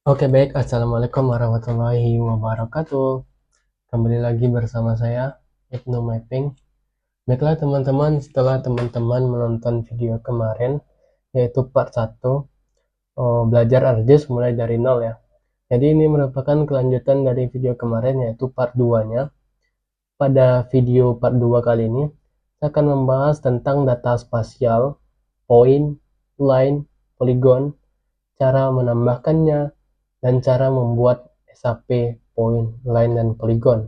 Oke baik, Assalamualaikum warahmatullahi wabarakatuh. Kembali lagi bersama saya, Ibnu Mapping. Baiklah teman-teman, setelah teman-teman menonton video kemarin, yaitu part 1, belajar ArcGIS mulai dari nol ya. Jadi ini merupakan kelanjutan dari video kemarin, yaitu part 2-nya. Pada video part 2 kali ini, saya akan membahas tentang data spasial, point, line, polygon, cara menambahkannya, dan cara membuat SAP, point, line, dan polygon.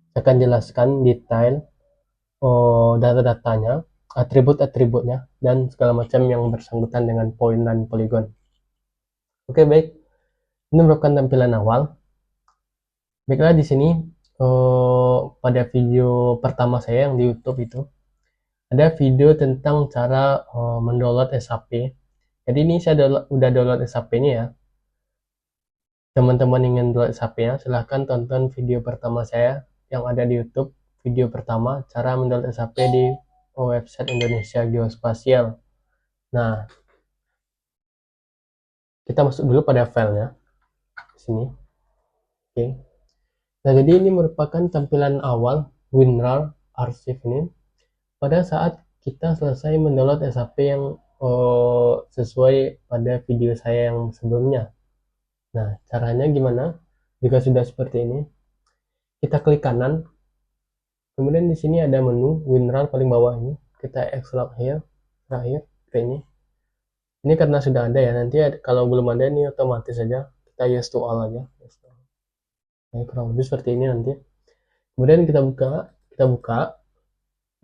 Saya akan jelaskan detail data-datanya, atribut-atributnya, dan segala macam yang bersangkutan dengan point dan polygon. Oke, baik. Ini merupakan tampilan awal. Baiklah, di sini pada video pertama saya yang di YouTube itu, ada video tentang cara mendownload SAP. Jadi ini saya udah download SAP-nya ya. Teman-teman ingin download SAP-nya, silahkan tonton video pertama saya yang ada di YouTube. Video pertama, cara mendownload SAP di website Indonesia Geospasial. Nah, kita masuk dulu pada filenya. Di sini. Oke. Nah, jadi ini merupakan tampilan awal WinRAR Archive ini. Pada saat kita selesai mendownload SAP yang sesuai pada video saya yang sebelumnya. Nah, caranya gimana? Jika sudah seperti ini, kita klik kanan. Kemudian di sini ada menu WinRAR paling bawah ini. Kita extract here, terakhir ke ini. Ini karena sudah ada ya. Nanti kalau belum ada ini otomatis saja kita yes to all aja. Nah, kurang lebih seperti ini nanti. Kemudian kita buka.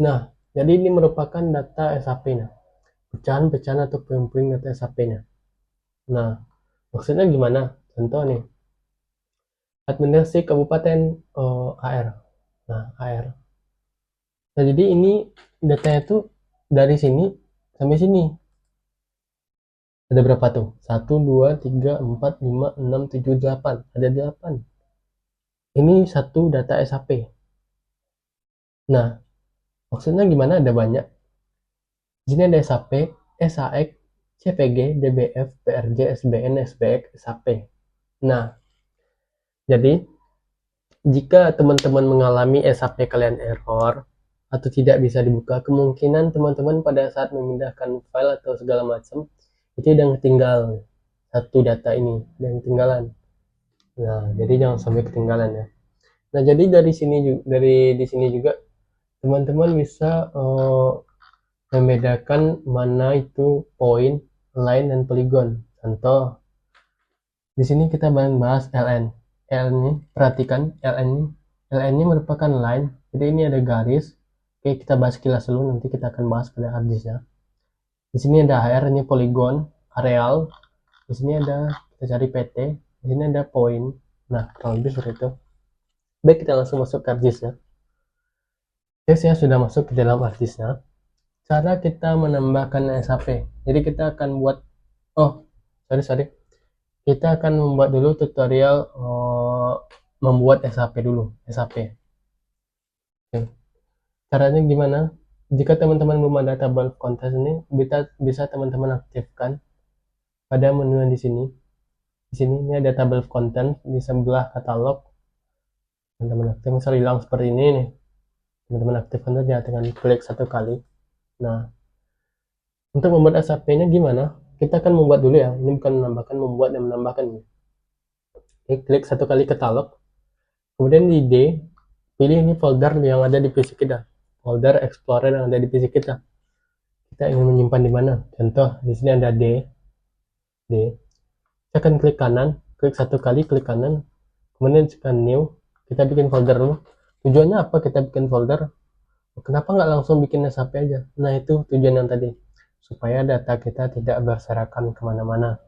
Nah, jadi ini merupakan data SAP-nya. Pecahan-pecahan atau puing-puing data SAP-nya. Nah, maksudnya gimana? Contoh nih. Administrasi Kabupaten AR. Nah, AR. Nah, jadi ini datanya tuh dari sini sampai sini. Ada berapa tuh? 1, 2, 3, 4, 5, 6, 7, 8. Ada 8. Ini satu data SAP. Nah, maksudnya gimana? Ada banyak. Di sini ada SAP, SAX, CPG, DBF, PRJ, SBN, SBX, SAP. Nah, jadi jika teman-teman mengalami SAP kalian error atau tidak bisa dibuka, kemungkinan teman-teman pada saat memindahkan file atau segala macam itu yang tinggal satu data ini yang ketinggalan. Nah, jadi jangan sampai ketinggalan ya. Nah, jadi di sini juga teman-teman bisa membedakan mana itu point, line, dan polygon. Contoh, di sini kita bahas LN. LN ini, perhatikan LN ini merupakan line. Jadi ini ada garis. Oke, kita bahas kilas dulu. Nanti kita akan bahas pada harddisknya. Di sini ada HR, ini polygon, areal. Di sini ada kita cari PT. Di sini ada point. Nah, kurang lebih seperti itu. Baik, kita langsung masuk ke harddisknya. Oke, saya sudah masuk ke dalam harddisknya. Cara kita menambahkan SAP. Jadi kita akan buat kita akan membuat dulu tutorial membuat SAP dulu. SAP. Oke. Caranya gimana? Jika teman-teman belum ada table of contents ini, bisa teman-teman aktifkan pada menu yang di sini. Di sini ini ada table of contents di sebelah katalog. Teman-teman aktif, misal hilang seperti ini nih. Teman-teman aktifkan saja dengan klik satu kali. Nah, untuk membuat SAP-nya gimana? Kita akan membuat dulu ya. Ini bukan menambahkan, membuat dan menambahkan. Oke, klik satu kali katalog. Kemudian di D, pilih ini folder yang ada di PC kita. Folder Explorer yang ada di PC kita. Kita ingin menyimpan di mana? Contoh, di sini ada D. Kita akan klik kanan, klik satu kali, klik kanan. Kemudian tekan new. Kita bikin folder dulu. Tujuannya apa kita bikin folder? Kenapa nggak langsung bikin SAP aja? Nah, itu tujuan yang tadi. Supaya data kita tidak berserakan kemana-mana.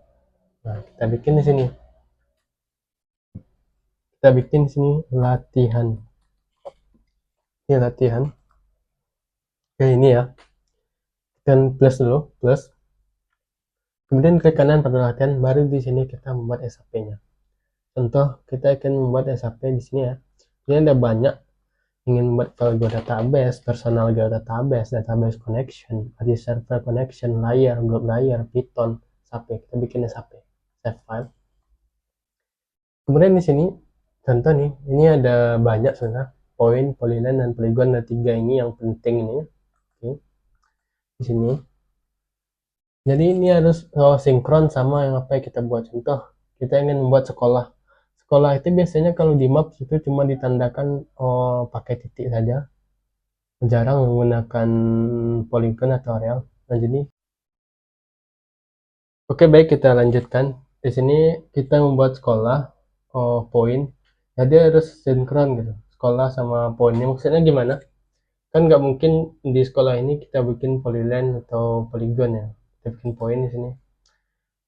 Nah, kita bikin di sini. Kita bikin di sini latihan. Ini latihan. Oke, ini ya. Dan plus dulu, plus. Kemudian klik kanan pada latihan, baru di sini kita membuat SAP-nya. Contoh, kita akan membuat SAP di sini ya. Ini ada banyak. Ingin membuat file geodatabase, personal geodatabase, database connection, array server connection, layer, blob layer, Python, SAP. Kita bikin SAP, save file. Kemudian di sini contoh nih, ini ada banyak sebenarnya poin, polyline, dan polygon. Ada 3 ini yang penting ini. Oke, di sini. Jadi ini harus sinkron sama yang apa yang kita buat. Contoh, kita ingin membuat sekolah. Sekolah itu biasanya kalau di Maps itu cuma ditandakan pakai titik saja, jarang menggunakan polygon atau areal. Nah, jadi oke, baik, kita lanjutkan. Di sini kita membuat sekolah poin, jadi harus sinkron gitu. Sekolah sama poinnya. Maksudnya gimana? Kan nggak mungkin di sekolah ini kita bikin polyline atau polygon ya. Kita bikin poin di sini.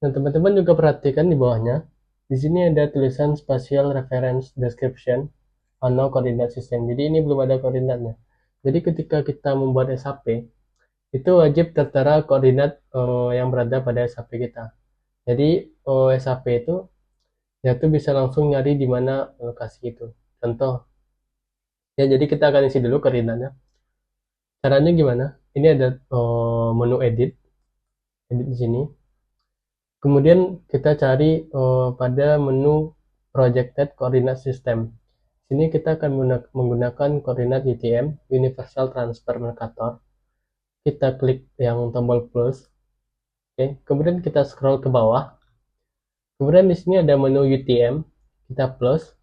Nah, teman-teman juga perhatikan di bawahnya. Di sini ada tulisan Spatial Reference Description atau koordinat sistem. Jadi ini belum ada koordinatnya. Jadi ketika kita membuat SAP, itu wajib tertera koordinat yang berada pada SAP kita. Jadi SAP itu ya tuh bisa langsung nyari di mana lokasi itu. Contoh, ya jadi kita akan isi dulu koordinatnya. Caranya gimana? Ini ada menu edit, edit di sini. Kemudian kita cari pada menu projected coordinate system. Sini kita akan menggunakan koordinat UTM, Universal Transfer Mercator. Kita klik yang tombol plus. Oke, kemudian kita scroll ke bawah. Kemudian di sini ada menu UTM, kita plus.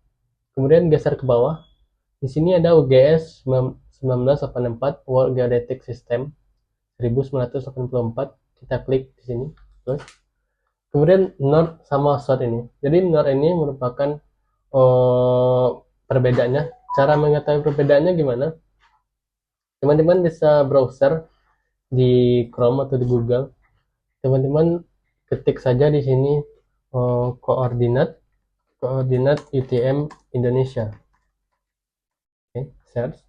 Kemudian geser ke bawah. Di sini ada UGS 1984 World Geodetic System 1984. Kita klik di sini plus. Kemudian north sama south ini. Jadi north ini merupakan perbedaannya. Cara mengetahui perbedaannya gimana? Teman-teman bisa browser di Chrome atau di Google. Teman-teman ketik saja di sini koordinat UTM Indonesia. Oke, search.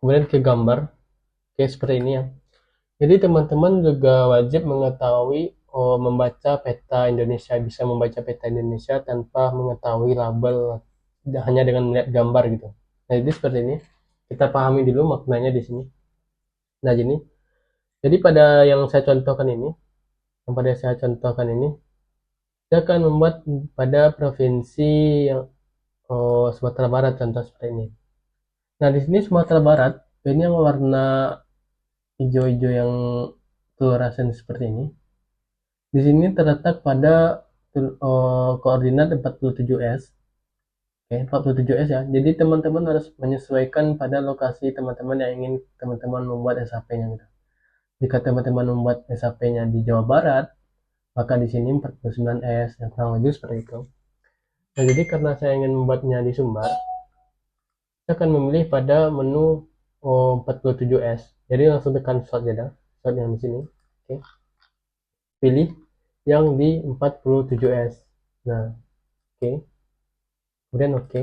Kemudian ke gambar. Oke, seperti ini ya. Jadi teman-teman juga wajib mengetahui membaca peta Indonesia, bisa membaca peta Indonesia tanpa mengetahui label, hanya dengan melihat gambar gitu. Nah, jadi seperti ini. Kita pahami dulu maknanya di sini. Nah, gini. Jadi pada yang saya contohkan ini, saya akan membuat pada provinsi yang Sumatera Barat, contoh seperti ini. Nah, di sini Sumatera Barat, ini yang warna hijau-hijau yang fluoresan seperti ini. Di sini terletak pada koordinat 47S. Oke, 47S ya. Jadi teman-teman harus menyesuaikan pada lokasi teman-teman yang ingin teman-teman membuat SAP-nya gitu. Jika teman-teman membuat SAP-nya di Jawa Barat, maka di sini 49S, yang kurang lebih seperti itu. Nah, jadi karena saya ingin membuatnya di Sumbar, saya akan memilih pada menu 47S. Jadi langsung tekan short ya, short yang di sini. Oke. Pilih yang di 47S. Nah, oke. Kemudian oke.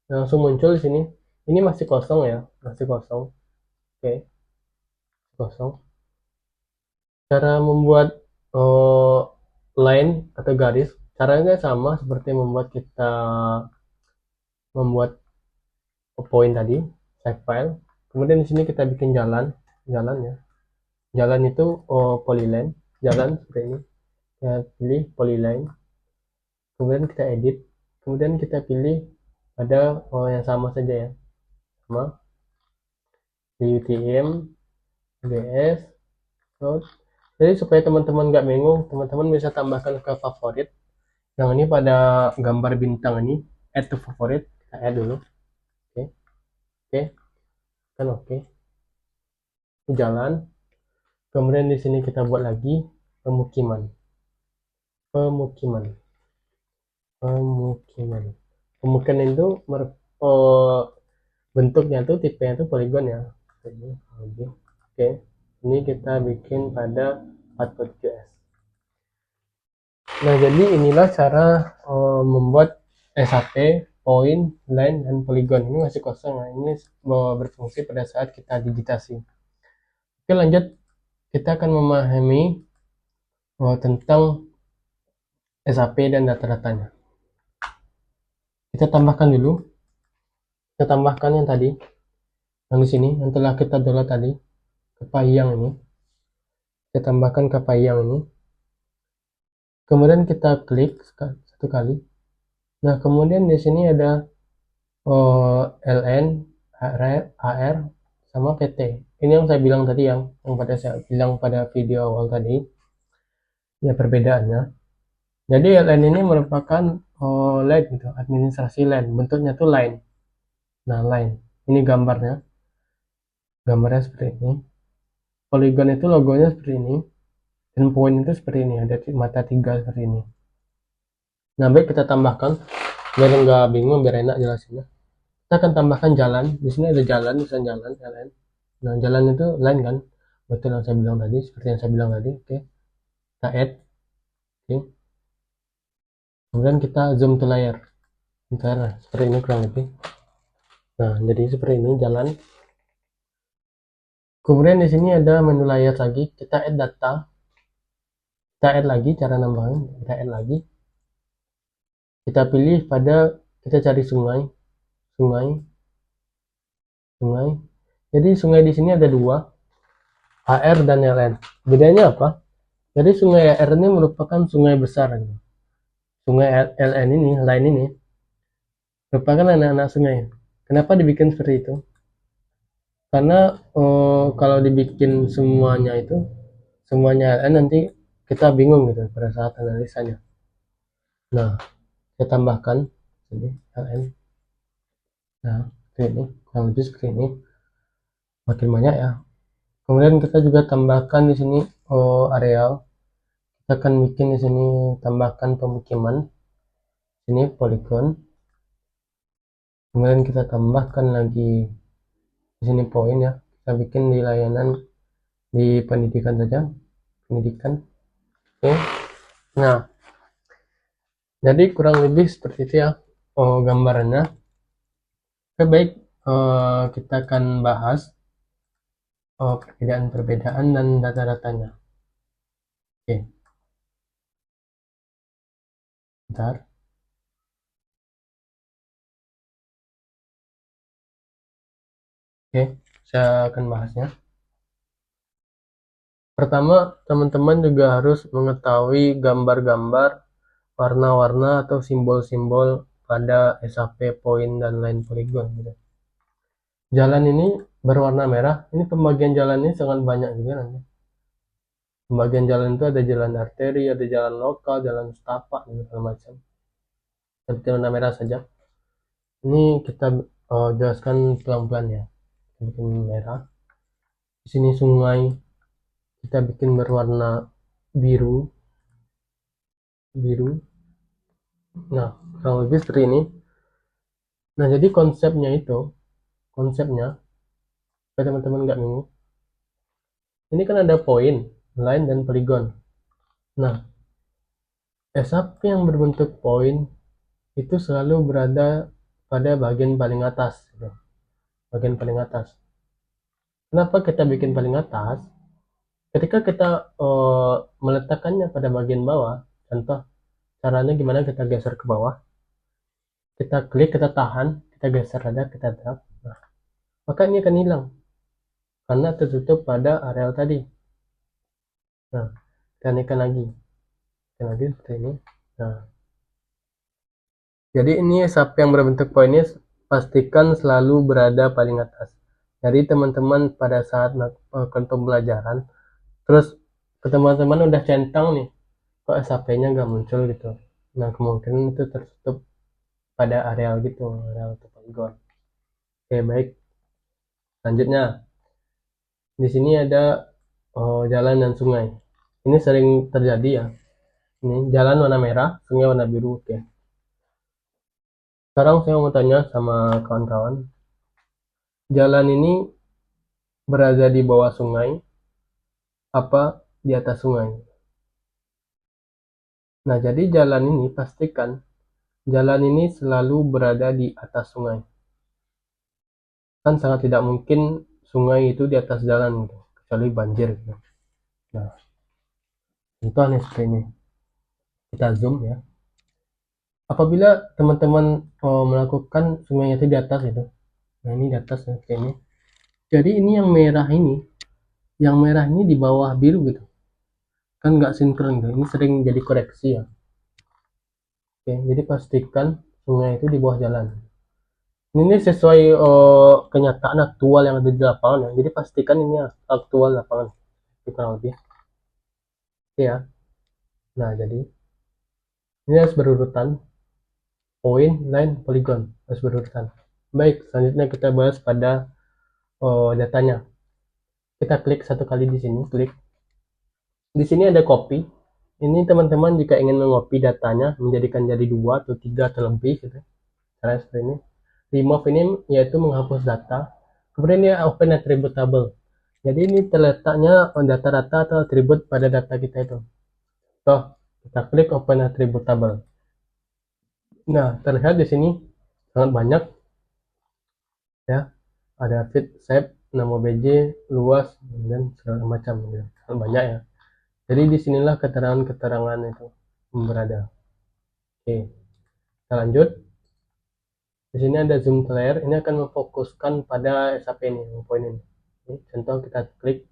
Nah, langsung muncul di sini. Ini masih kosong ya, masih kosong. Oke. Kosong. Cara membuat line atau garis, caranya sama seperti membuat poin tadi, save file. Kemudian di sini kita bikin jalan ya. Jalan itu polyline, jalan seperti ini. Kita pilih polyline. Kemudian kita edit. Kemudian kita pilih ada yang sama saja ya. Sama di UTM, GS, Road. Jadi supaya teman-teman nggak bingung, teman-teman bisa tambahkan ke favorit. Yang ini pada gambar bintang ini, add to favorit. Kita add dulu. Oke. Oke. Kan oke. Jalan. Kemudian di sini kita buat lagi pemukiman. Pemukiman itu bentuknya tuh tipenya tuh poligon ya. Oke, ini kita bikin pada 47S. Nah, jadi inilah cara membuat SAP, point, line, dan polygon. Ini masih kosong ya. Ini berfungsi pada saat kita digitasi. Oke, lanjut. Kita akan memahami tentang SAP dan data-datanya. Kita tambahkan dulu. Kita tambahkan yang tadi, yang di sini, yang telah kita download tadi, Kepayang ini. Kita tambahkan Kepayang ini. Kemudian kita klik satu kali. Nah, kemudian di sini ada LN, HR, sama PT. Ini yang saya bilang tadi, yang pada saya bilang pada video awal tadi, ya perbedaannya. Jadi LN ini merupakan line gitu, administrasi line. Bentuknya tuh line. Nah, line. Ini gambarnya. Gambarnya seperti ini. Polygon itu logonya seperti ini. Dan point itu seperti ini. Ada mata 3 seperti ini. Nah, baik kita tambahkan. Biar nggak bingung, biar enak jelasinnya. Kita akan tambahkan jalan. Di sini ada jalan, misalnya jalan, LN. Nah, jalan itu line kan. Betul yang saya bilang tadi. Seperti yang saya bilang tadi. Oke. Kita add. Oke. Kemudian kita zoom to layer. Bentar, seperti ini kurang lebih. Nah, jadi seperti ini jalan. Kemudian di sini ada menu layar lagi. Kita add data. Kita add lagi, cara nambahin. Kita add lagi. Kita pilih pada, kita cari sungai. Sungai. Sungai. Jadi sungai di sini ada dua. AR dan LN. Bedanya apa? Jadi sungai AR ini merupakan sungai besar. Sungai LN ini, lain ini, merupakan anak-anak sungai. Kenapa dibikin seperti itu? Karena kalau dibikin semuanya itu, semuanya LN, nanti kita bingung gitu pada saat analisanya. Nah, kita tambahkan jadi LN. Nah, seperti ini, kurang lebih seperti ini. Makin banyak ya. Kemudian kita juga tambahkan di sini areal. Kita akan bikin di sini tambahkan pemukiman. Ini polygon. Kemudian kita tambahkan lagi di sini poin ya. Kita bikin di layanan di pendidikan saja. Pendidikan. Oke. Nah, jadi kurang lebih seperti itu ya gambarannya. Oke, baik. Kita akan bahas perbedaan-perbedaan dan data-datanya. Oke. Bentar. Oke, saya akan bahasnya. Pertama, teman-teman juga harus mengetahui gambar-gambar, warna-warna atau simbol-simbol pada SAP, point, dan line polygon. Gitu. Jalan ini berwarna merah. Ini pembagian jalan ini sangat banyak juga nanti. Pembagian jalan itu ada jalan arteri, ada jalan lokal, jalan setapak, dan segala macam. Seperti warna merah saja. Ini kita jelaskan pelan-pelan ya. Kita bikin merah. Di sini sungai. Kita bikin berwarna biru. Nah, kurang lebih seperti ini. Nah, jadi konsepnya supaya teman-teman nggak bingung. Ini kan ada poin, line, dan polygon. Nah, SAP yang berbentuk poin itu selalu berada pada bagian paling atas. Gitu. Bagian paling atas. Kenapa kita bikin paling atas? Ketika kita meletakkannya pada bagian bawah, contoh caranya gimana, kita geser ke bawah, kita klik, kita tahan, kita geser ada, kita drag, nah, maka ini akan hilang karena tertutup pada areal tadi. Nah, kita naikkan lagi seperti ini. Nah, jadi ini SAP yang berbentuk poin ini pastikan selalu berada paling atas. Jadi teman-teman pada saat melakukan pembelajaran, terus teman-teman udah centang nih, kok SAP-nya nggak muncul gitu. Nah, kemungkinan itu tertutup pada areal gitu, areal polygon. Oke, baik. Selanjutnya, di sini ada jalan dan sungai. Ini sering terjadi ya. Ini jalan warna merah, sungai warna biru. Oke. Sekarang saya mau tanya sama kawan-kawan. Jalan ini berada di bawah sungai apa di atas sungai? Nah, jadi jalan ini pastikan jalan ini selalu berada di atas sungai. Kan sangat tidak mungkin sungai itu di atas jalan gitu, kecuali banjir gitu. Nah, contohnya seperti ini. Kita zoom ya. Apabila teman-teman melakukan sungai itu di atas itu. Nah, ini di atas ya, kayak ini. Jadi ini yang merah ini di bawah biru gitu. Kan nggak sinkron gitu. Ini sering jadi koreksi ya. Oke, jadi pastikan sungai itu di bawah jalan. Ini sesuai kenyataan aktual yang ada di lapangan ya. Jadi pastikan ini aktual lapangan. Itu kurang lebih. Oke ya. Nah, jadi ini harus berurutan. Poin, line, polygon harus berurutan. Baik, selanjutnya kita bahas pada datanya. Kita klik satu kali di sini, klik. Di sini ada copy. Ini teman-teman jika ingin mengopi datanya, menjadikan jadi 2 atau 3 atau lebih gitu. Caranya seperti ini. Remove ini yaitu menghapus data. Kemudian ini open attribute table. Jadi ini terletaknya data-data atau atribut pada data kita itu. Kita klik open attribute table. Nah, terlihat di sini sangat banyak ya. Ada feed, shape, nama BJ, luas, dan segala macam. Sangat banyak ya. Jadi disinilah keterangan-keterangan itu berada. Oke, kita lanjut. Di sini ada zoom to layer. Ini akan memfokuskan pada SAP ini, poin ini. Oke, contoh kita klik.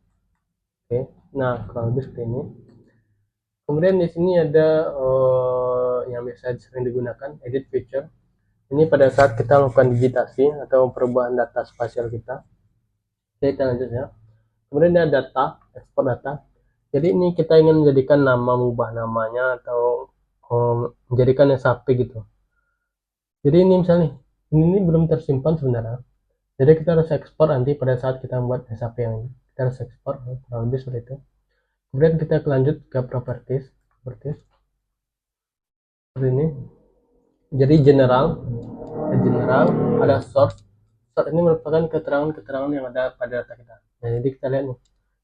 Oke, nah kurang lebih seperti ini. Kemudian di sini ada yang biasa sering digunakan, edit feature. Ini pada saat kita melakukan digitasi atau perubahan data spasial kita. Oke, kita lanjut ya. Kemudian ada data, ekspor data. Jadi ini kita ingin menjadikan nama, mengubah namanya atau menjadikan SAP gitu. Jadi ini misalnya ini belum tersimpan sebenarnya. Jadi kita harus ekspor nanti pada saat kita membuat SAP yang ini. Kita harus ekspor kurang lebih seperti itu. Kemudian kita lanjut ke properties seperti ini. Jadi general, ada source. Source ini merupakan keterangan-keterangan yang ada pada data kita. Nah, jadi kita lihat nih,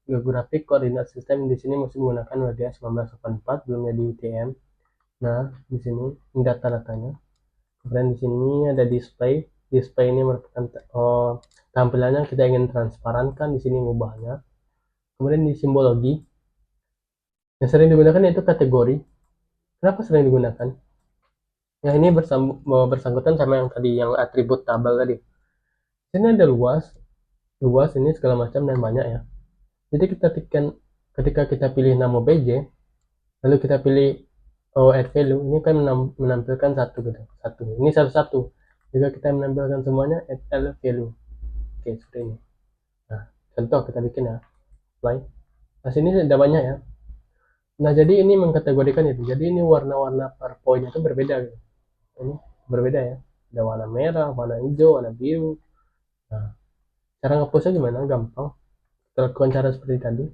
geographic koordinat sistem di sini masih menggunakan WDA 1984, belum jadi UTM. Nah, di sini ini data-datanya. Kemudian di sini ada display. Display ini merupakan tampilannya kita ingin transparankan, di sini mengubahnya. Kemudian di simbologi yang sering digunakan yaitu kategori. Kenapa sering digunakan? Yang ini bersangkutan sama yang tadi, yang atribut tabel tadi. Sini ada luas ini segala macam dan banyak ya. Jadi ketika kita pilih nama BJ, lalu kita pilih add value, ini kan menampilkan satu gitu, ini satu-satu. Jika kita menampilkan semuanya, add value. Oke, seperti ini. Nah, contoh kita bikin ya, apply. Nah, sini ada banyak ya. Nah, jadi ini mengkategorikan itu. Jadi ini warna-warna per poin itu berbeda gitu. Ini berbeda ya. Ada warna merah, warna hijau, warna biru. Nah, cara ngepusnya gimana? Gampang. Kita lakukan cara seperti tadi.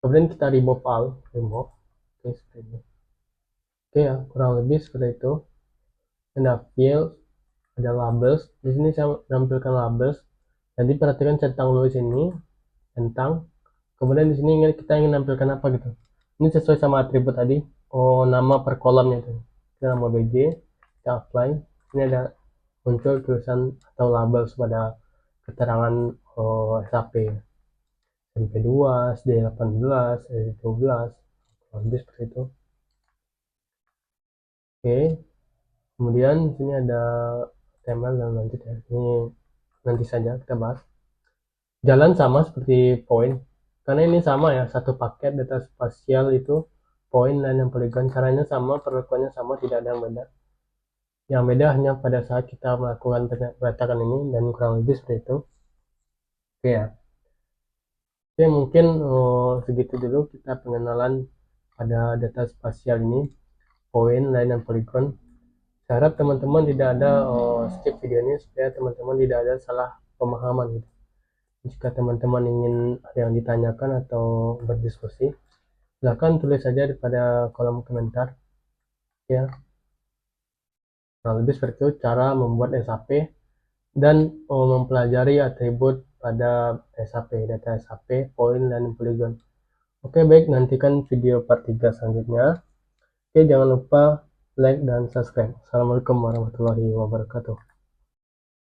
Kemudian kita remove all, remove. Oke, seperti ini. Oke ya, kurang lebih seperti itu. Ada field, ada labels. Di sini saya menampilkan labels. Jadi perhatikan centang luas ini, centang. Kemudian di sini kita ingin menampilkan apa gitu. Ini sesuai sama atribut tadi. Nama per kolomnya itu. Kita nama BJ, kita apply. Ini ada muncul tulisan atau labels pada keterangan SAP. SMP2, SD18, SD12, lebih seperti itu. Oke, kemudian di sini ada HTML dan lanjut ya. Ini nanti saja kita bahas. Jalan sama seperti poin, karena ini sama ya, satu paket data spasial itu poin dan yang polygon, caranya sama, perlakuannya sama, tidak ada yang beda. Yang beda hanya pada saat kita melakukan peletakan ini, dan kurang lebih seperti itu. Oke ya. Oke, mungkin segitu dulu kita pengenalan pada data spasial ini, poin, line, dan polygon. Saya harap teman-teman tidak ada skip video ini supaya teman-teman tidak ada salah pemahaman gitu. Jika teman-teman ingin ada yang ditanyakan atau berdiskusi, silahkan tulis saja pada kolom komentar ya. Nah, lebih seperti itu cara membuat SAP dan mempelajari atribut pada SAP, data SAP, poin, dan polygon. Oke, baik, nantikan video part 3 selanjutnya. Oke, jangan lupa like dan subscribe. Assalamualaikum warahmatullahi wabarakatuh.